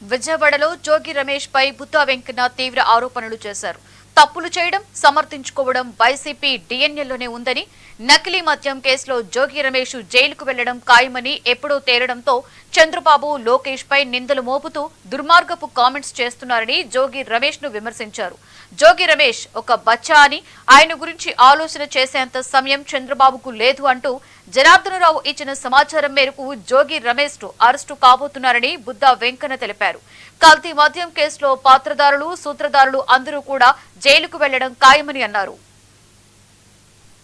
విజయవాడలో జోగి రమేష్ పై బుద్ధా వెంకన్న తీవ్ర ఆరోపణలు చేశారు. తప్పులు చేయడం, సమర్థించుకోవడం వైసీపీ డిఎన్ఏలోనే ఉందని, నకిలీ మద్యం కేసులో జోగి రమేష్ జైలుకు వెళ్లడం ఖాయమని ఎప్పుడో తేలడంతో చంద్రబాబు, లోకేష్ పై నిందలు మోపుతూ దుర్మార్గపు కామెంట్స్ చేస్తున్నారని జోగి రమేష్ ను విమర్శించారు. జోగి రమేష్ ఒక బచ్చా అని, ఆయన గురించి ఆలోచన చేసేంత సమయం చంద్రబాబుకు లేదు అంటూ జనార్దనరావు ఇచ్చిన సమాచారం మేరకు జోగి రమేష్ అరెస్టు కాబోతున్నారని బుద్ధా వెంకన్న తెలిపారు. కల్తీ మద్యం కేసులో పాత్రదారులు, సూత్రధారులు అందరూ కూడా జైలుకు వెళ్లడం ఖాయమని అన్నారు.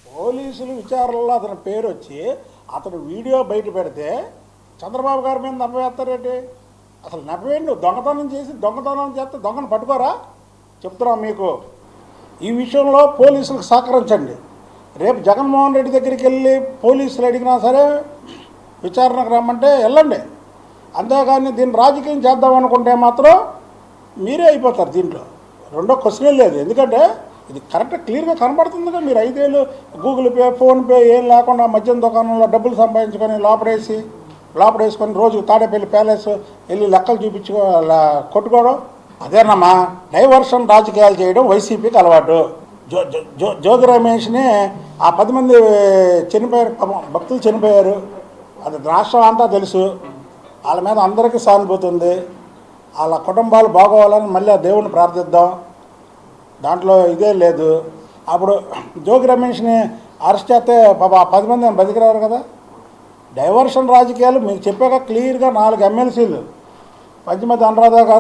పోలీసులు విచారణలో అతని పేరు వచ్చి అతను వీడియో బయట పెడితే చంద్రబాబు గారి మీద నవ్వేస్తారేంటి? అసలు నవ్వేండి, దొంగతనం చేస్తే దొంగను పట్టుకోరా? చెప్తున్నాం మీకు. ఈ విషయంలో పోలీసులకు సహకరించండి. రేపు జగన్మోహన్ రెడ్డి దగ్గరికి వెళ్ళి పోలీసులు అడిగినా సరే విచారణకు రమ్మంటే వెళ్ళండి. అంతేగాని దీన్ని రాజకీయం చేద్దాం అనుకుంటే మాత్రం మీరే అయిపోతారు. దీంట్లో రెండో క్వశ్చనే లేదు. ఎందుకంటే ఇది కరెక్ట్ క్లియర్గా కనబడుతుందిగా. మీరు 5 ఏళ్ళు గూగుల్ పే, ఫోన్పే ఏం లేకుండా మద్యం దుకాణంలో డబ్బులు సంపాదించుకొని లోపడేసుకొని రోజు తాడేపల్లి ప్యాలెస్ వెళ్ళి లెక్కలు కొట్టుకోవడం అదేనమ్మా. డైవర్షన్ రాజకీయాలు చేయడం వైసీపీకి అలవాటు. జోగి రమేష్ని ఆ 10 మంది చనిపోయారు, భక్తులు చనిపోయారు. అది రాష్ట్రం అంతా తెలుసు. వాళ్ళ మీద అందరికీ సానుభూతి ఉంది. వాళ్ళ కుటుంబాలు బాగోవాలని మళ్ళీ ఆ దేవుడిని ప్రార్థిద్దాం. దాంట్లో ఇదే లేదు. అప్పుడు జోగి రమేష్ని అరెస్ట్ చేస్తే పాప 10 మంది బతికిరారు కదా. డైవర్షన్ రాజకీయాలు మీకు చెప్పాక క్లియర్గా 4 ఎమ్మెల్సీలు పంచమతి అనురాధ గారు